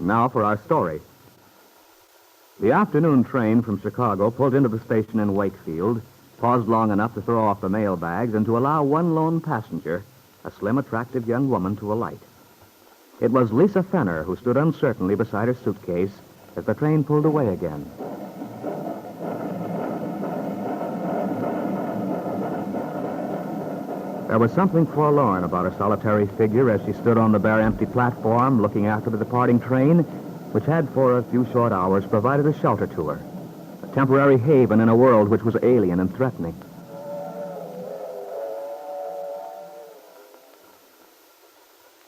Now for our story. The afternoon train from Chicago pulled into the station in Wakefield, paused long enough to throw off the mail bags and to allow one lone passenger, a slim, attractive young woman, to alight. It was Lisa Fenner who stood uncertainly beside her suitcase as the train pulled away again. There was something forlorn about her solitary figure as she stood on the bare, empty platform looking after the departing train, which had for a few short hours provided a shelter to her, a temporary haven in a world which was alien and threatening.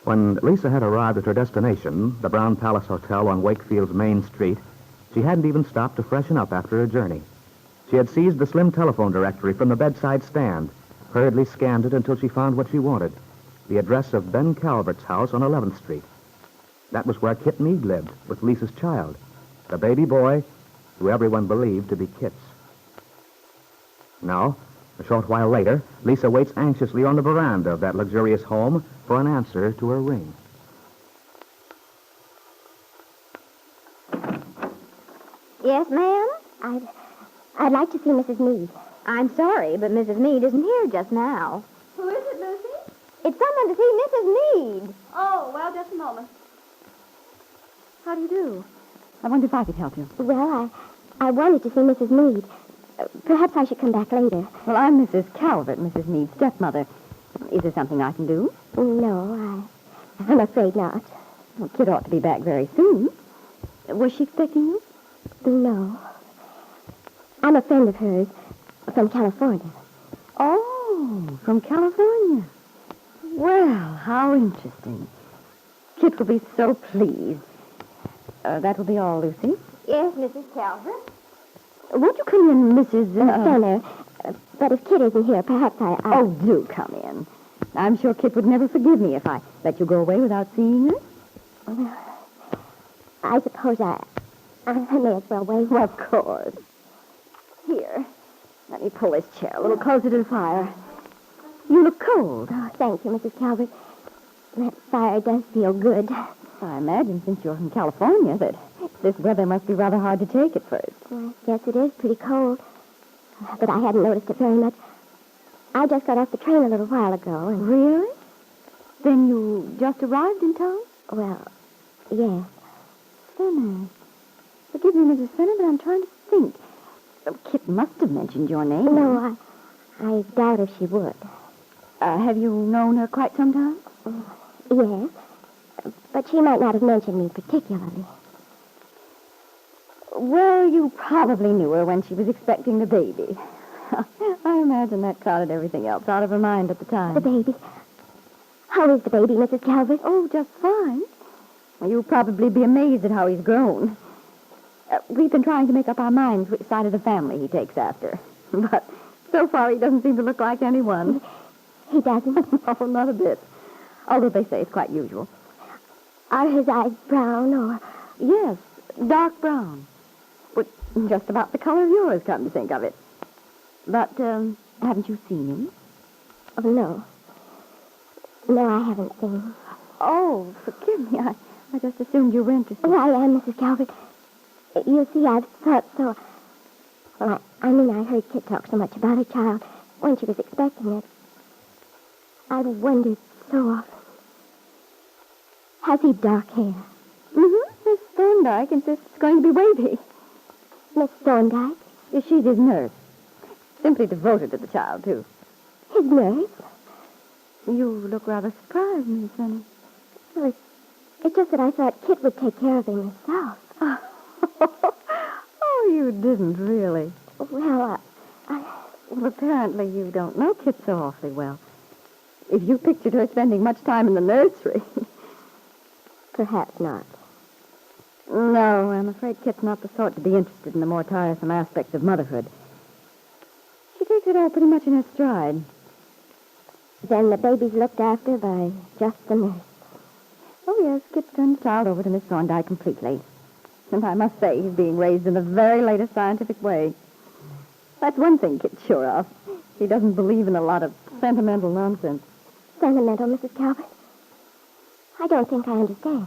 When Lisa had arrived at her destination, the Brown Palace Hotel on Wakefield's main street, she hadn't even stopped to freshen up after her journey. She had seized the slim telephone directory from the bedside stand, hurriedly scanned it until she found what she wanted, the address of Ben Calvert's house on 11th Street. That was where Kit Meade lived, with Lisa's child, the baby boy who everyone believed to be Kit's. Now, a short while later, Lisa waits anxiously on the veranda of that luxurious home for an answer to her ring. Yes, ma'am? I'd like to see Mrs. Meade. I'm sorry, but Mrs. Meade isn't here just now. Who is it, Lucy? It's someone to see Mrs. Meade. Oh, well, just a moment. How do you do? I wonder if I could help you. Well, I wanted to see Mrs. Meade. Perhaps I should come back later. Well, I'm Mrs. Calvert, Mrs. Meade's stepmother. Is there something I can do? No, I'm afraid not. Well, Kit ought to be back very soon. Was she expecting you? No. I'm a friend of hers from California. Oh, from California. Well, how interesting. Kit will be so pleased. That will be all, Lucy. Yes, Mrs. Calvert. Won't you come in, Mrs. Fenner? But if Kit isn't here, perhaps Oh, do come in. I'm sure Kit would never forgive me if I let you go away without seeing her. Well, I suppose I may as well wait. Well, of course. Here, let me pull this chair a little closer to the fire. You look cold. Oh, thank you, Mrs. Calvert. That fire does feel good. I imagine, since you're from California, that this weather must be rather hard to take at first. Well, I guess it is pretty cold. But I hadn't noticed it very much. I just got off the train a little while ago. And... Really? Then you just arrived in town? Well, yes. Fenner. Forgive me, Mrs. Fenner, but I'm trying to think. Kit must have mentioned your name. No, I doubt if she would. Have you known her quite some time? Yes. But she might not have mentioned me particularly. Well, you probably knew her when she was expecting the baby. I imagine that clouded everything else out of her mind at the time. The baby? How is the baby, Mrs. Calvert? Oh, just fine. You'll probably be amazed at how he's grown. We've been trying to make up our minds which side of the family he takes after. But so far he doesn't seem to look like anyone. He doesn't? No, not a bit. Although they say it's quite usual. Are his eyes brown or... Yes, dark brown. But just about the color of yours, come to think of it. But, haven't you seen him? Oh, no. No, I haven't seen him. Oh, forgive me. I just assumed you were interested. Oh, I am, Mrs. Calvert. You see, I've thought so... Well, I heard Kit talk so much about her child when she was expecting it. I've wondered so often. Has he dark hair? Mm-hmm. Miss Thorndyke insists it's going to be wavy. Miss Thorndyke? She's his nurse. Simply devoted to the child, too. His nurse? You look rather surprised, Miss Fenner. Well, it's just that I thought Kit would take care of him himself. Oh, you didn't really. Well, Well, apparently you don't know Kit so awfully well. If you pictured her spending much time in the nursery... Perhaps not. No, I'm afraid Kit's not the sort to be interested in the more tiresome aspects of motherhood. She takes it all pretty much in her stride. Then the baby's looked after by just the nurse. Oh, yes, Kit's turned the child over to Miss Thorndyke completely. And I must say he's being raised in the very latest scientific way. That's one thing Kit's sure of. He doesn't believe in a lot of sentimental nonsense. Sentimental, Mrs. Calvert? I don't think I understand.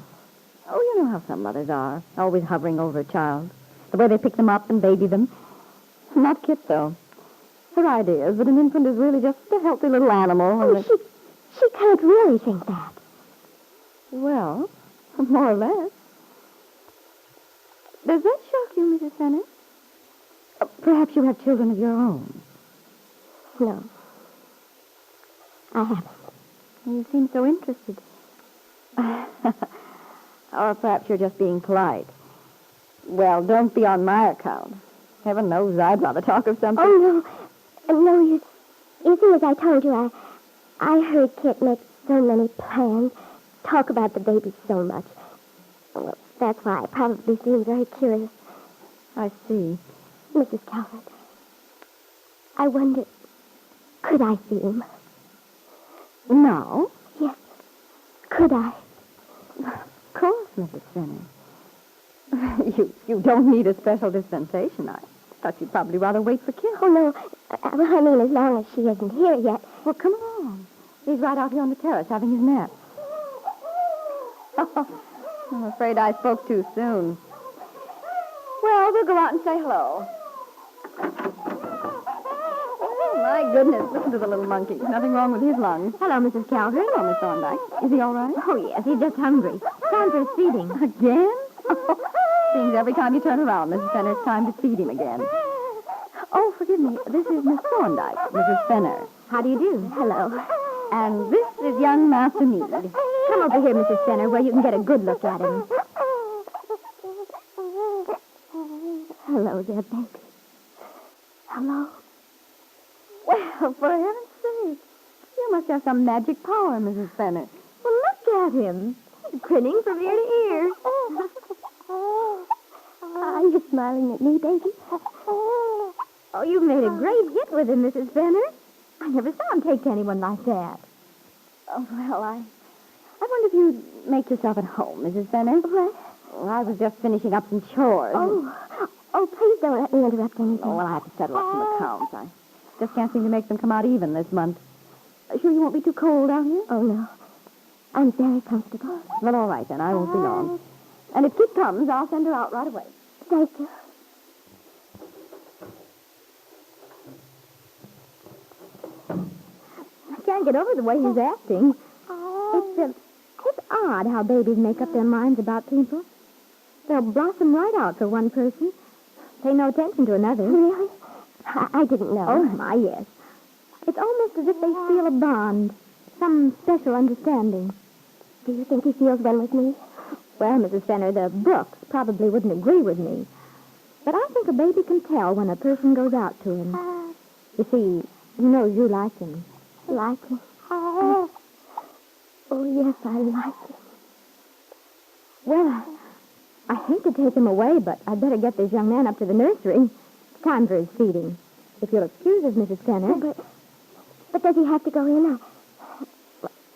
Oh, know how some mothers are, always hovering over a child. The way they pick them up and baby them. Not Kit, though. Her idea is that an infant is really just a healthy little animal. Oh, she can't really think that. Well, more or less. Does that shock you, Mrs. Fenner? Perhaps you have children of your own. No. I haven't. You seem so interested. Or perhaps you're just being polite. Well, don't be on my account. Heaven knows I'd rather talk of something. Oh, no. No, you see, as I told you, I heard Kit make so many plans, talk about the baby so much. Well, that's why I probably seem very curious. I see. Mrs. Calvert, I wonder, could I see him? No? Yes. Could I? Of course, Mrs. Fenner. You don't need a special dispensation. I thought you'd probably rather wait for Kit. Oh, no. Well, I mean, as long as she isn't here yet. Well, come along. He's right out here on the terrace having his nap. I'm afraid I spoke too soon. Well, we'll go out and say hello. Oh, my goodness, listen to the little monkey. Nothing wrong with his lungs. Hello, Mrs. Calvert. Hello, Miss Thorndyke. Is he all right? Oh, yes, he's just hungry. Time for his feeding. Again? Seems every time you turn around, Mrs. Fenner, it's time to feed him again. Oh, forgive me. This is Miss Thorndyke, Mrs. Fenner. How do you do? Hello. And this is young Master Mead. Come over here, Mrs. Fenner, where you can get a good look at him. Hello there, baby. Hello. Well, for heaven's sake, you must have some magic power, Mrs. Fenner. Well, look at him. He's grinning from ear to ear. Are you smiling at me, baby? Oh, you've made a great hit with him, Mrs. Fenner. I never saw him take to anyone like that. Oh, well, I wonder if you'd make yourself at home, Mrs. Fenner. What? Well, I was just finishing up some chores. Oh, please don't let me interrupt anything. Oh, well, I have to settle up some accounts. I just can't seem to make them come out even this month. Sure you won't be too cold out here? Oh, no. I'm very comfortable. Well, all right, then. I won't be long. And if Kit comes, I'll send her out right away. Thank you. I can't get over the way he's acting. It's odd how babies make up their minds about people. They'll blossom right out for one person. Pay no attention to another. Really? I didn't know. Oh, my, yes. It's almost as if they feel a bond, some special understanding. Do you think he feels one with me? Well, Mrs. Fenner, the Brooks probably wouldn't agree with me. But I think a baby can tell when a person goes out to him. You see, he knows you like him. Like him? Oh, yes, I like him. Well, I hate to take him away, but I'd better get this young man up to the nursery. It's time for his feeding. If you'll excuse us, Mrs. Fenner. Oh, but does he have to go in?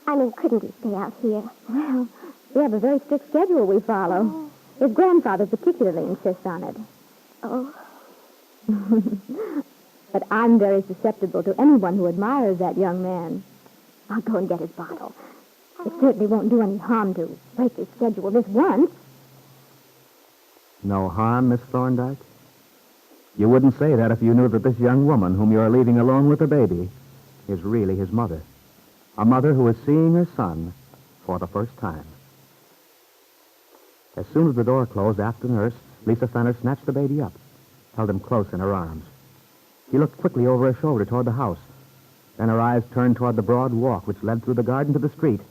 I mean, couldn't he stay out here? Well, we have a very strict schedule we follow. His grandfather particularly insists on it. Oh. But I'm very susceptible to anyone who admires that young man. I'll go and get his bottle. It certainly won't do any harm to break his schedule this once. No harm, Miss Thorndyke? You wouldn't say that if you knew that this young woman whom you're leaving alone with the baby is really his mother. A mother who is seeing her son for the first time. As soon as the door closed after the nurse, Lisa Fenner snatched the baby up, held him close in her arms. She looked quickly over her shoulder toward the house. Then her eyes turned toward the broad walk which led through the garden to the street